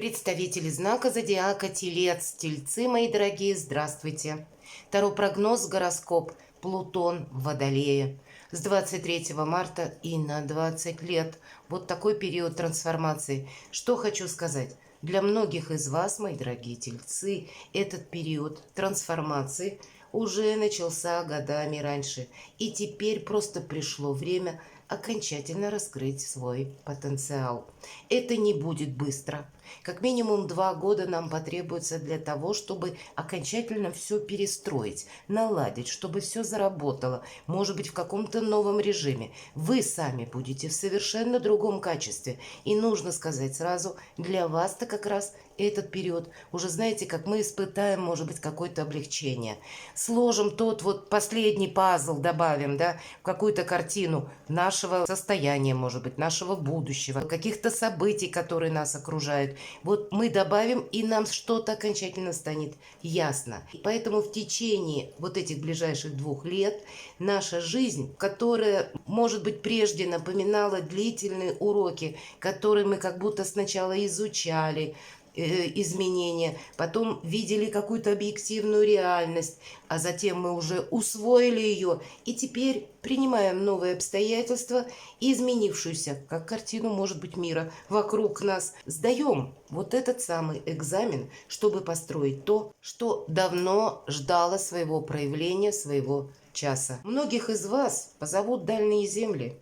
Представители знака зодиака Телец, Тельцы, мои дорогие, здравствуйте. Таро-прогноз, гороскоп, Плутон в Водолее. С 23 марта и на 20 лет. Вот такой период трансформации. Что хочу сказать. Для многих из вас, мои дорогие тельцы, этот период трансформации уже начался годами раньше. И теперь просто пришло время окончательно раскрыть свой потенциал. Это не будет быстро. Как минимум 2 года нам потребуется для того, чтобы окончательно все перестроить, наладить, чтобы все заработало, может быть, в каком-то новом режиме. Вы сами будете в совершенно другом качестве. И нужно сказать сразу, для вас-то как раз этот период, уже знаете, как мы испытаем, может быть, какое-то облегчение. Сложим тот вот последний пазл, добавим, да, в какую-то картину нашего состояния, может быть, нашего будущего, каких-то событий, которые нас окружают. Вот мы добавим, и нам что-то окончательно станет ясно. И поэтому в течение вот этих ближайших 2 лет наша жизнь, которая, может быть, прежде напоминала длительные уроки, которые мы как будто сначала изучали, изменения, потом видели какую-то объективную реальность, а затем мы уже усвоили ее и теперь принимаем новые обстоятельства, изменившуюся, как картину, может быть, мира вокруг нас. Сдаем вот этот самый экзамен, чтобы построить то, что давно ждало своего проявления, своего часа. Многих из вас позовут дальние земли,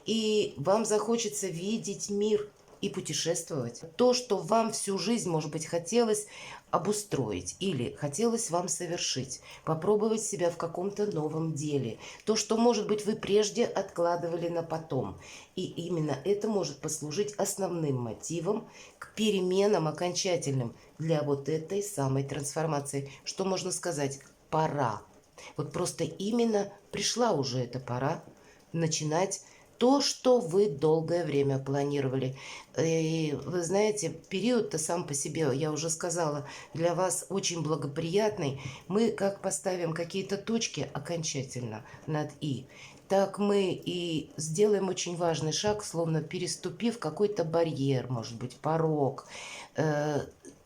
и вам захочется видеть мир и путешествовать. То, что вам всю жизнь, может быть, хотелось обустроить или хотелось вам совершить, попробовать себя в каком-то новом деле. То, что, может быть, вы прежде откладывали на потом. И именно это может послужить основным мотивом к переменам окончательным для вот этой самой трансформации. Что можно сказать? Пора. Вот просто именно пришла уже эта пора начинать то, что вы долгое время планировали. И вы знаете, период-то сам по себе, я уже сказала, для вас очень благоприятный. Мы как поставим какие-то точки окончательно над «и», так мы и сделаем очень важный шаг, словно переступив какой-то барьер, может быть, порог.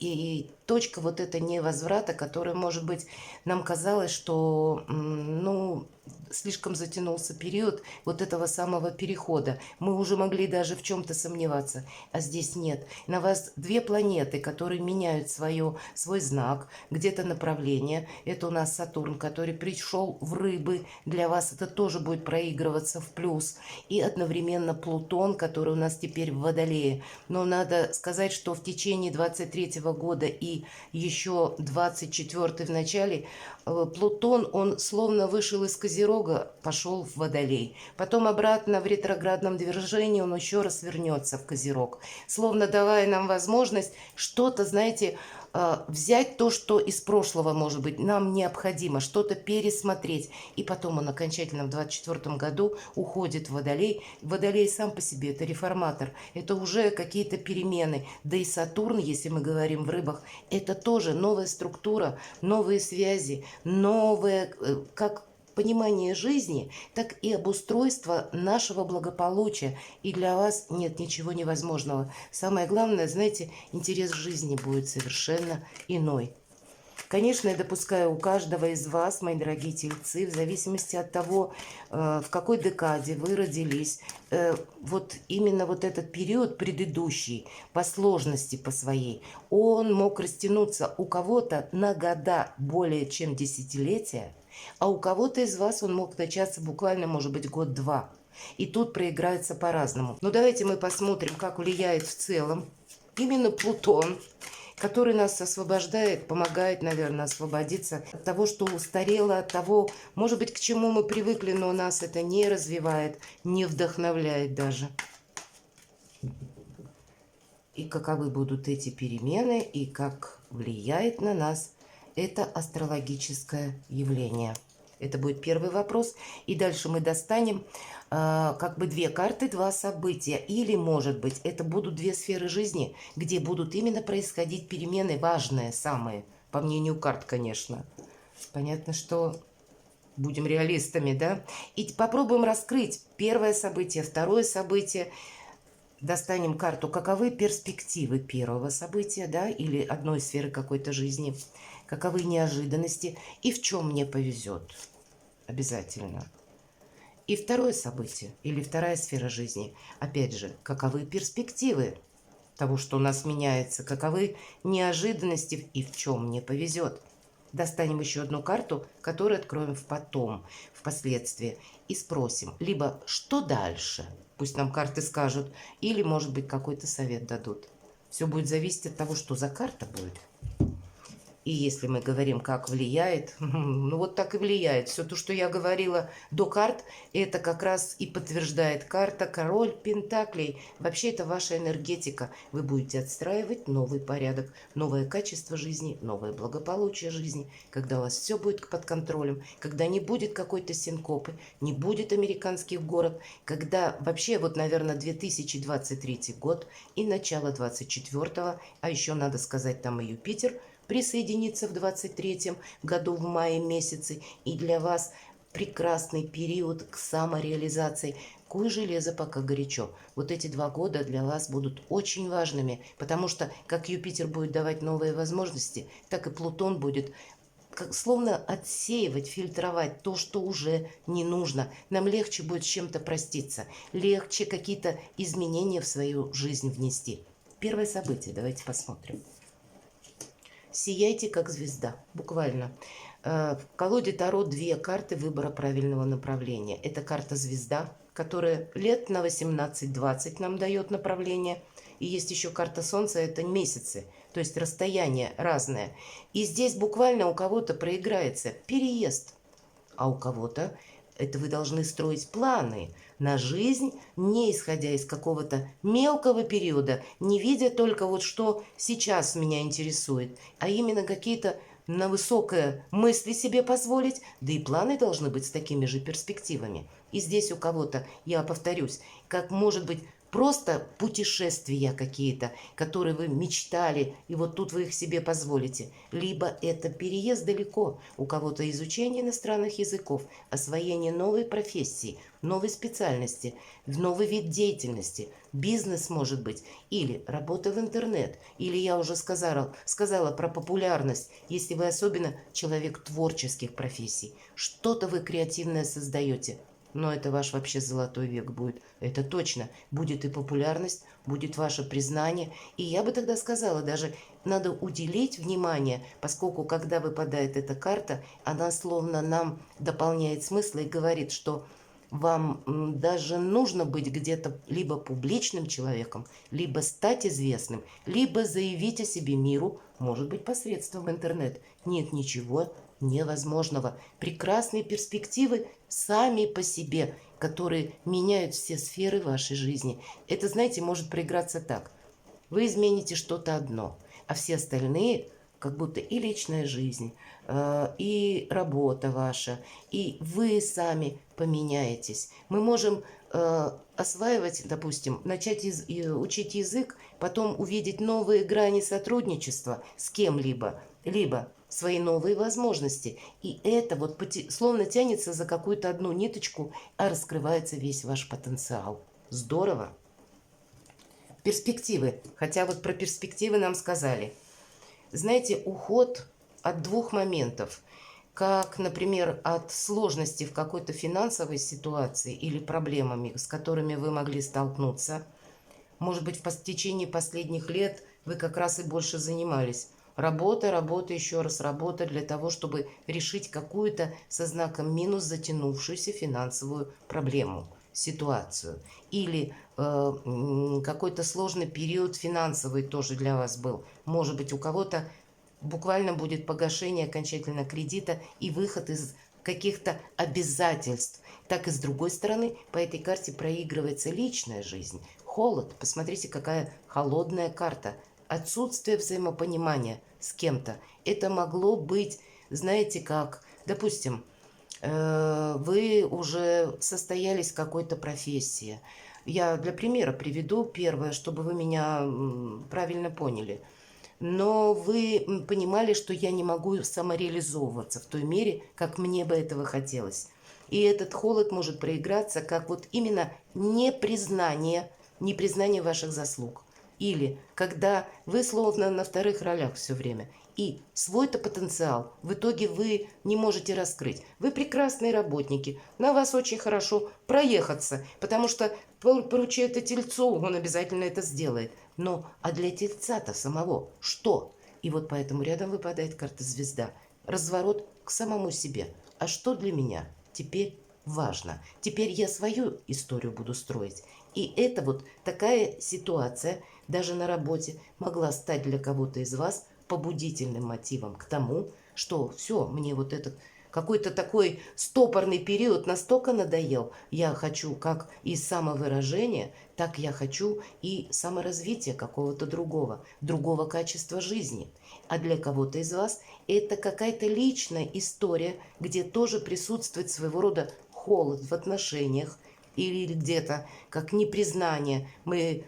И точка вот эта невозврата, которая, может быть, нам казалось, что, ну, слишком затянулся период вот этого самого перехода. Мы уже могли даже в чем-то сомневаться, а здесь нет. На вас 2 планеты, которые меняют свой знак, где-то направление. Это у нас Сатурн, который пришел в Рыбы. Для вас это тоже будет проигрываться в плюс. И одновременно Плутон, который у нас теперь в Водолее. Но надо сказать, что в течение 23 года и еще 24 в начале Плутон, он словно вышел из Козерога, пошел в Водолей. Потом обратно в ретроградном движении он еще раз вернется в Козерог. Словно давая нам возможность что-то, знаете, взять то, что из прошлого, может быть, нам необходимо, что-то пересмотреть. И потом он окончательно в 24 году уходит в Водолей. Водолей сам по себе это реформатор. Это уже какие-то перемены. Да и Сатурн, если мы говорим в Рыбах, это тоже новая структура, новые связи, новое, как понимание жизни, так и обустройство нашего благополучия. И для вас нет ничего невозможного. Самое главное, знаете, интерес жизни будет совершенно иной. Конечно, я допускаю у каждого из вас, мои дорогие тельцы, в зависимости от того, в какой декаде вы родились, вот именно вот этот период предыдущий, по сложности по своей, он мог растянуться у кого-то на года более чем десятилетия, а у кого-то из вас он мог начаться буквально, может быть, год-два. И тут проиграется по-разному. Но давайте мы посмотрим, как влияет в целом именно Плутон, который нас освобождает, помогает, наверное, освободиться от того, что устарело, от того, может быть, к чему мы привыкли, но нас это не развивает, не вдохновляет даже. И каковы будут эти перемены, и как влияет на нас это астрологическое явление. Это будет первый вопрос. И дальше мы достанем как бы 2 карты, 2 события. Или, может быть, это будут 2 сферы жизни, где будут именно происходить перемены важные, самые, по мнению карт, конечно. Понятно, что будем реалистами, да? И попробуем раскрыть первое событие, второе событие. Достанем карту, каковы перспективы первого события, да, или одной сферы какой-то жизни, каковы неожиданности и в чем мне повезет обязательно. И второе событие или вторая сфера жизни, опять же, каковы перспективы того, что у нас меняется, каковы неожиданности и в чем мне повезет. Достанем еще одну карту, которую откроем потом, впоследствии, и спросим, либо что дальше, пусть нам карты скажут, или, может быть, какой-то совет дадут. Все будет зависеть от того, что за карта будет. И если мы говорим, как влияет, ну вот так и влияет. Все то, что я говорила до карт, это как раз и подтверждает карта Король Пентаклей. Вообще это ваша энергетика. Вы будете отстраивать новый порядок, новое качество жизни, новое благополучие жизни, когда у вас все будет под контролем, когда не будет какой-то синкопы, не будет американских горок, когда вообще вот, наверное, 2023 год и начало 2024, а еще надо сказать, там и Юпитер – присоединиться в 23-м году в мае месяце. И для вас прекрасный период к самореализации. Куй железо, пока горячо. Вот эти 2 года для вас будут очень важными, потому что как Юпитер будет давать новые возможности, так и Плутон будет словно отсеивать, фильтровать то, что уже не нужно. Нам легче будет с чем-то проститься, легче какие-то изменения в свою жизнь внести. Первое событие, давайте посмотрим. Сияйте, как звезда, буквально. В колоде Таро 2 карты выбора правильного направления. Это карта звезда, которая лет на 18-20 нам дает направление. И есть еще карта Солнца, это месяцы, то есть расстояние разное. И здесь буквально у кого-то проиграется переезд, а у кого-то это вы должны строить планы на жизнь, не исходя из какого-то мелкого периода, не видя только вот что сейчас меня интересует, а именно какие-то на высокое мысли себе позволить, да и планы должны быть с такими же перспективами. И здесь у кого-то, я повторюсь, как может быть просто путешествия какие-то, которые вы мечтали, и вот тут вы их себе позволите. Либо это переезд далеко, у кого-то изучение иностранных языков, освоение новой профессии, новой специальности, новый вид деятельности, бизнес может быть, или работа в интернет, или я уже сказала про популярность, если вы особенно человек творческих профессий, что-то вы креативное создаете. Но это ваш вообще золотой век будет. Это точно. Будет и популярность, будет ваше признание. И я бы тогда сказала, даже надо уделить внимание, поскольку когда выпадает эта карта, она словно нам дополняет смысл и говорит, что вам даже нужно быть где-то либо публичным человеком, либо стать известным, либо заявить о себе миру, может быть, посредством интернета. Нет ничего невозможного. Прекрасные перспективы сами по себе, которые меняют все сферы вашей жизни. Это, знаете, может проиграться так. Вы измените что-то одно, а все остальные, как будто и личная жизнь, и работа ваша, и вы сами поменяетесь. Мы можем осваивать, допустим, начать учить язык, потом увидеть новые грани сотрудничества с кем-либо, либо свои новые возможности. И это вот словно тянется за какую-то одну ниточку, а раскрывается весь ваш потенциал. Здорово! Перспективы. Хотя вот про перспективы нам сказали. Знаете, уход от 2 моментов. Как, например, от сложности в какой-то финансовой ситуации или проблемами, с которыми вы могли столкнуться. Может быть, в течение последних лет вы как раз и больше занимались. Работа, работа, еще раз работа для того, чтобы решить какую-то со знаком минус затянувшуюся финансовую проблему, ситуацию. Или какой-то сложный период финансовый тоже для вас был. Может быть, у кого-то буквально будет погашение окончательно кредита и выход из каких-то обязательств. Так и с другой стороны, по этой карте проигрывается личная жизнь. Холод. Посмотрите, какая холодная карта. Отсутствие взаимопонимания с кем-то. Это могло быть, знаете как, допустим, вы уже состоялись в какой-то профессии. Я для примера приведу первое, чтобы вы меня правильно поняли. Но вы понимали, что я не могу самореализовываться в той мере, как мне бы этого хотелось. И этот холод может проиграться как вот именно непризнание непризнание ваших заслуг. Или когда вы словно на вторых ролях все время. И свой-то потенциал в итоге вы не можете раскрыть. Вы прекрасные работники, на вас очень хорошо проехаться, потому что поручают это тельцу, он обязательно это сделает. Но а для тельца-то самого что? И вот поэтому рядом выпадает карта звезда. Разворот к самому себе. А что для меня теперь важно? Теперь я свою историю буду строить. И это вот такая ситуация даже на работе могла стать для кого-то из вас побудительным мотивом к тому, что все, мне вот этот какой-то такой стопорный период настолько надоел. Я хочу как и самовыражение, так я хочу и саморазвития какого-то другого качества жизни. А для кого-то из вас это какая-то личная история, где тоже присутствует своего рода холод в отношениях или где-то как непризнание. Мы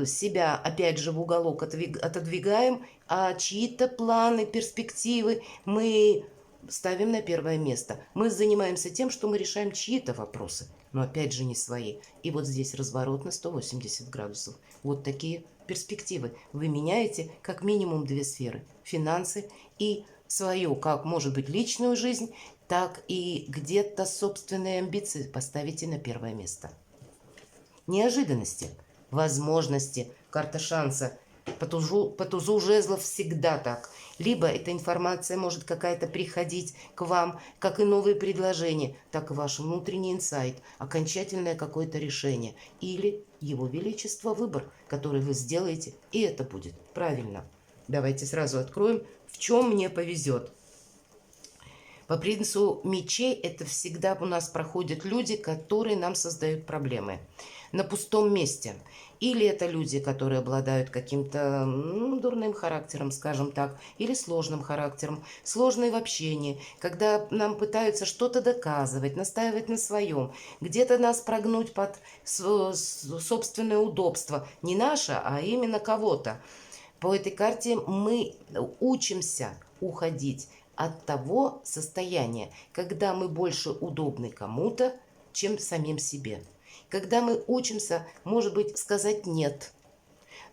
себя опять же в уголок отодвигаем, а чьи-то планы, перспективы мы ставим на первое место. Мы занимаемся тем, что мы решаем чьи-то вопросы, но опять же не свои. И вот здесь разворот на 180 градусов. Вот такие перспективы. Вы меняете как минимум две сферы. Финансы и свою, как может быть личную жизнь, так и где-то собственные амбиции поставите на первое место. Неожиданности, возможности, карта шанса. По тузу жезлов всегда так. Либо эта информация может какая-то приходить к вам, как и новые предложения, так и ваш внутренний инсайт, окончательное какое-то решение. Или его величество выбор, который вы сделаете, и это будет правильно. Давайте сразу откроем, в чем мне повезет. По принципу мечей это всегда у нас проходят люди, которые нам создают проблемы на пустом месте. Или это люди, которые обладают каким-то дурным характером, скажем так, или сложным характером, сложные в общении, когда нам пытаются что-то доказывать, настаивать на своем, где-то нас прогнуть под собственное удобство. Не наше, а именно кого-то. По этой карте мы учимся уходить от того состояния, когда мы больше удобны кому-то, чем самим себе. Когда мы учимся, может быть, сказать «нет»,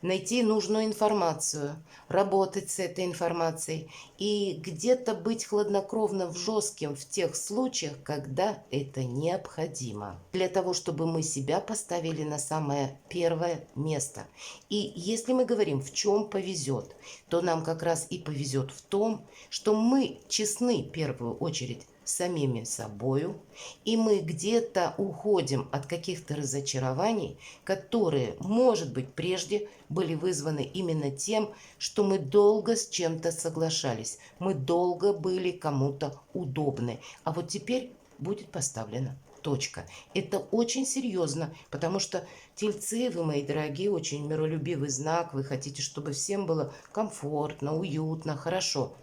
найти нужную информацию, работать с этой информацией и где-то быть хладнокровно жестким в тех случаях, когда это необходимо. Для того, чтобы мы себя поставили на самое первое место. И если мы говорим, в чем повезет, то нам как раз и повезет в том, что мы честны в первую очередь самими собою, и мы где-то уходим от каких-то разочарований, которые, может быть, прежде были вызваны именно тем, что мы долго с чем-то соглашались, мы долго были кому-то удобны, а вот теперь будет поставлена точка. Это очень серьезно, потому что тельцы, вы, мои дорогие, очень миролюбивый знак, вы хотите, чтобы всем было комфортно, уютно, хорошо.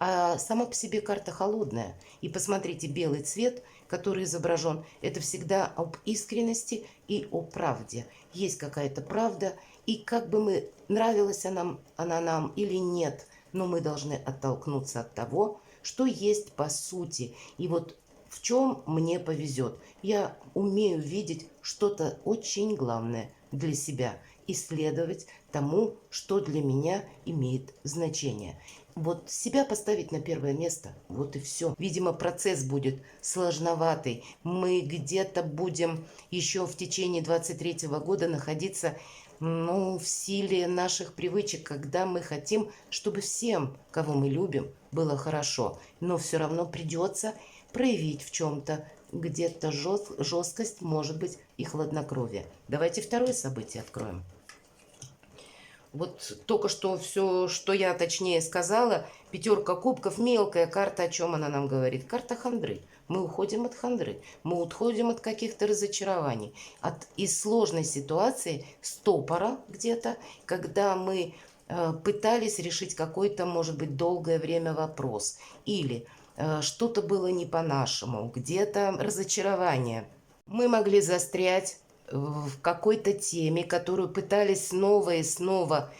А сама по себе карта холодная. И посмотрите, белый цвет, который изображен, это всегда об искренности и о правде. Есть какая-то правда, и как бы мы, нравилась она нам или нет, но мы должны оттолкнуться от того, что есть по сути. И вот в чем мне повезет. Я умею видеть что-то очень главное для себя, исследовать тому, что для меня имеет значение. Вот себя поставить на первое место, вот и все. Видимо, процесс будет сложноватый. Мы где-то будем еще в течение 23-го года находиться в силе наших привычек, когда мы хотим, чтобы всем, кого мы любим, было хорошо. Но все равно придется проявить в чем-то где-то жесткость, может быть, и хладнокровие. Давайте второе событие откроем. Вот только что все, что я точнее сказала, пятерка кубков, мелкая карта, о чем она нам говорит? Карта хандры. Мы уходим от хандры, мы уходим от каких-то разочарований, из сложной ситуации, стопора где-то, когда мы пытались решить какой-то, может быть, долгое время вопрос. Или что-то было не по-нашему, где-то разочарование. Мы могли застрять в какой-то теме, которую пытались снова и снова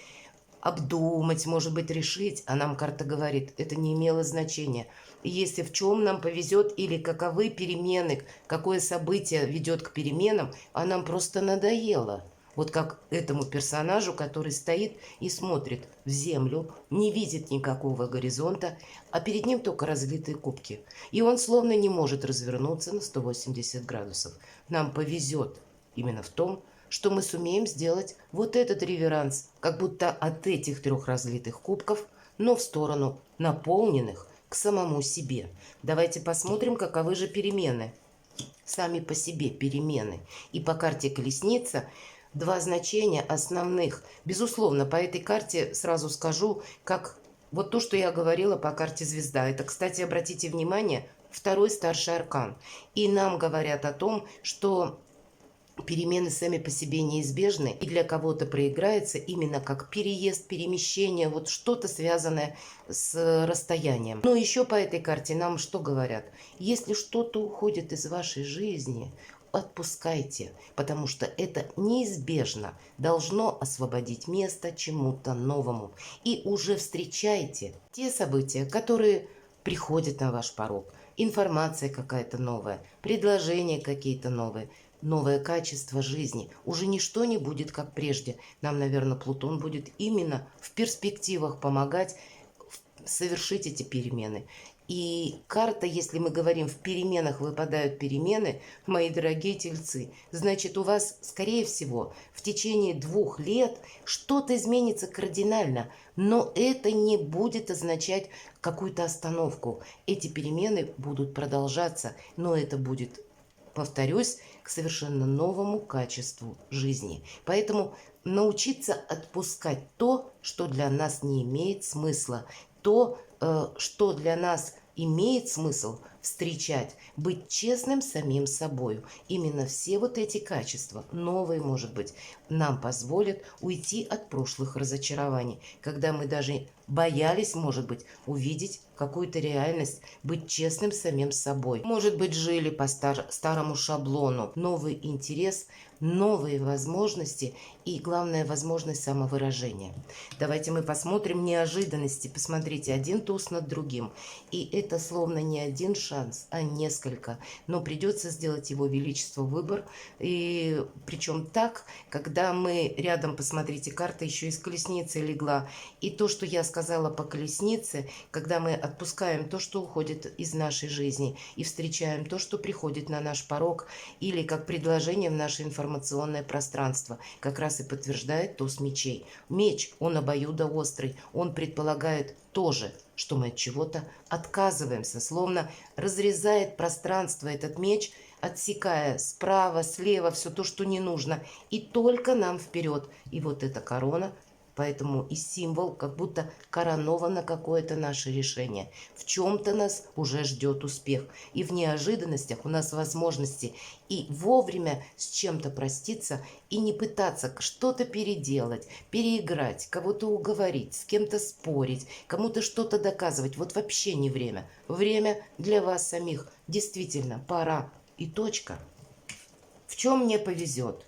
обдумать, может быть, решить, а нам карта говорит, это не имело значения. И если в чем нам повезет или каковы перемены, какое событие ведет к переменам, а нам просто надоело. Вот как этому персонажу, который стоит и смотрит в землю, не видит никакого горизонта, а перед ним только разлитые кубки. И он словно не может развернуться на 180 градусов. Нам повезет именно в том, что мы сумеем сделать вот этот реверанс, как будто от этих 3 разлитых кубков, но в сторону наполненных к самому себе. Давайте посмотрим, каковы же перемены. Сами по себе перемены. И по карте колесница 2 значения основных. Безусловно, по этой карте сразу скажу, как вот то, что я говорила по карте звезда. Это, кстати, обратите внимание, 2-й старший аркан. И нам говорят о том, что перемены сами по себе неизбежны, и для кого-то проиграется именно как переезд, перемещение, вот что-то связанное с расстоянием. Но еще по этой карте нам что говорят? Если что-то уходит из вашей жизни, отпускайте, потому что это неизбежно должно освободить место чему-то новому. И уже встречайте те события, которые приходят на ваш порог. Информация какая-то новая, предложения какие-то новые. Новое качество жизни. Уже ничто не будет, как прежде. Нам, наверное, Плутон будет именно в перспективах помогать совершить эти перемены. И карта, если мы говорим, в переменах выпадают перемены, мои дорогие тельцы, значит, у вас, скорее всего, в течение 2 лет что-то изменится кардинально, но это не будет означать какую-то остановку. Эти перемены будут продолжаться, но это будет, повторюсь, к совершенно новому качеству жизни. Поэтому научиться отпускать то, что для нас не имеет смысла, то, что для нас имеет смысл встречать, быть честным самим собой. Именно все вот эти качества, новые, может быть, нам позволят уйти от прошлых разочарований, когда мы даже боялись, может быть, увидеть какую-то реальность, быть честным самим собой. Может быть, жили по старому шаблону. Новый интерес, новые возможности и, главное, возможность самовыражения. Давайте мы посмотрим неожиданности. Посмотрите, один туз над другим. И это словно не один шанс, а несколько. Но придется сделать его величество выбор. И причем так, когда мы рядом, посмотрите, карта еще из колесницы легла. И то, что я сказала по колеснице, когда мы отпускаем то, что уходит из нашей жизни, и встречаем то, что приходит на наш порог, или как предложение в наше информационное пространство, как раз и подтверждает туз мечей. Меч, он обоюдоострый, он предполагает тоже, что мы от чего-то отказываемся, словно разрезает пространство этот меч, отсекая справа, слева все то, что не нужно, и только нам вперед. И вот эта корона, поэтому и символ, как будто короновано какое-то наше решение. В чем-то нас уже ждет успех. И в неожиданностях у нас возможности и вовремя с чем-то проститься, и не пытаться что-то переделать, переиграть, кого-то уговорить, с кем-то спорить, кому-то что-то доказывать. Вот вообще не время. Время для вас самих. Действительно, пора. И точка. В чем мне повезет?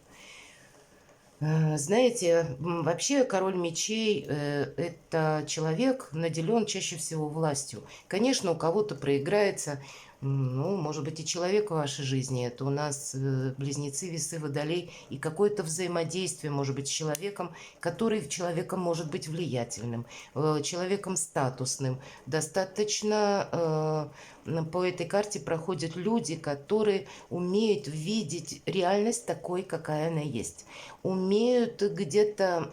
Знаете, вообще король мечей это человек, наделен чаще всего властью. Конечно, у кого-то проиграется, ну, может быть, и человек в вашей жизни. Это у нас близнецы, весы, водолей, и какое-то взаимодействие, может быть, с человеком, который человеком может быть влиятельным, человеком статусным. Достаточно по этой карте проходят люди, которые умеют видеть реальность такой, какая она есть. Умеют где-то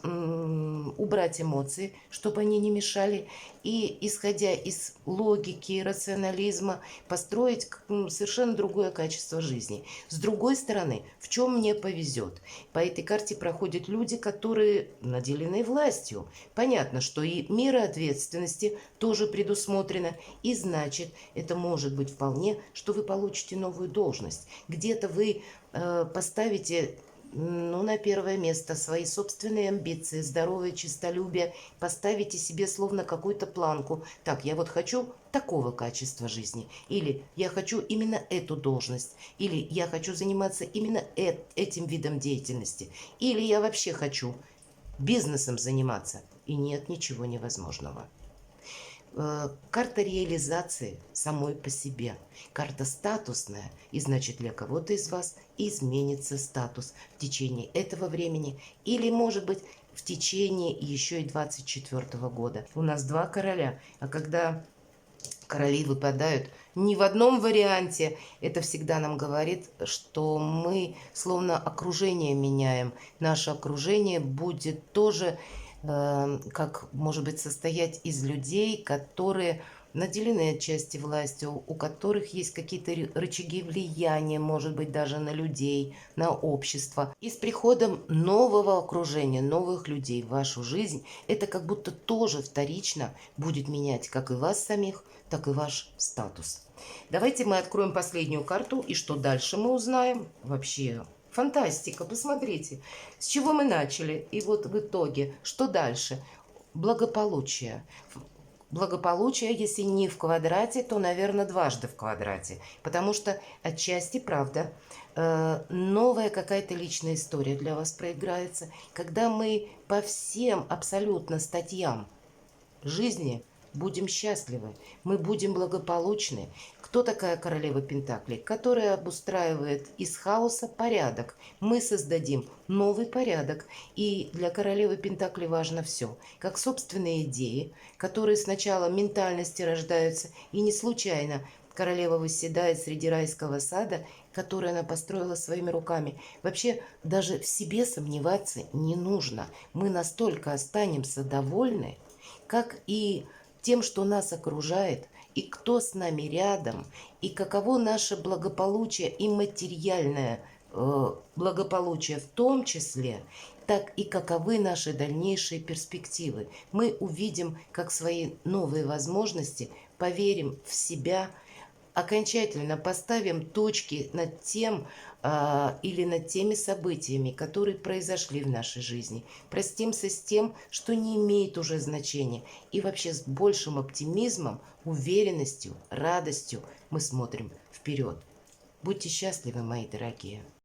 убрать эмоции, чтобы они не мешали, и, исходя из логики и рационализма, построить совершенно другое качество жизни. С другой стороны, в чем мне повезет? По этой карте проходят люди, которые наделены властью. Понятно, что и мера ответственности тоже предусмотрена, и значит, это может быть вполне, что вы получите новую должность. Где-то вы поставите, ну, на первое место свои собственные амбиции, здоровое честолюбие, поставите себе словно какую-то планку. Так, я вот хочу такого качества жизни, или я хочу именно эту должность, или я хочу заниматься именно этим видом деятельности, или я вообще хочу бизнесом заниматься. И нет ничего невозможного. Карта реализации самой по себе. Карта статусная, и значит для кого-то из вас изменится статус в течение этого времени или, может быть, в течение еще и 24 года. У нас два короля, а когда короли выпадают не в одном варианте, это всегда нам говорит, что мы словно окружение меняем. Наше окружение будет тоже, как может быть, состоять из людей, которые наделены отчасти властью, у которых есть какие-то рычаги влияния, может быть, даже на людей, на общество. И с приходом нового окружения, новых людей в вашу жизнь, это как будто тоже вторично будет менять как и вас самих, так и ваш статус. Давайте мы откроем последнюю карту, и что дальше мы узнаем. Вообще фантастика, посмотрите, с чего мы начали, и вот в итоге, что дальше? Благополучие. Благополучие, если не в квадрате, то, наверное, дважды в квадрате. Потому что отчасти, правда, новая какая-то личная история для вас проиграется, когда мы по всем абсолютно статьям жизни будем счастливы, мы будем благополучны. Кто такая королева Пентаклей? Которая обустраивает из хаоса порядок. Мы создадим новый порядок. И для королевы Пентаклей важно все. Как собственные идеи, которые сначала в ментальности рождаются. И не случайно королева восседает среди райского сада, который она построила своими руками. Вообще, даже в себе сомневаться не нужно. Мы настолько останемся довольны, как и тем, что нас окружает, и кто с нами рядом, и каково наше благополучие и материальное благополучие в том числе, так и каковы наши дальнейшие перспективы. Мы увидим, как свои новые возможности, поверим в себя, окончательно поставим точки над тем или над теми событиями, которые произошли в нашей жизни. Простимся с тем, что не имеет уже значения. И вообще с большим оптимизмом, уверенностью, радостью мы смотрим вперед. Будьте счастливы, мои дорогие.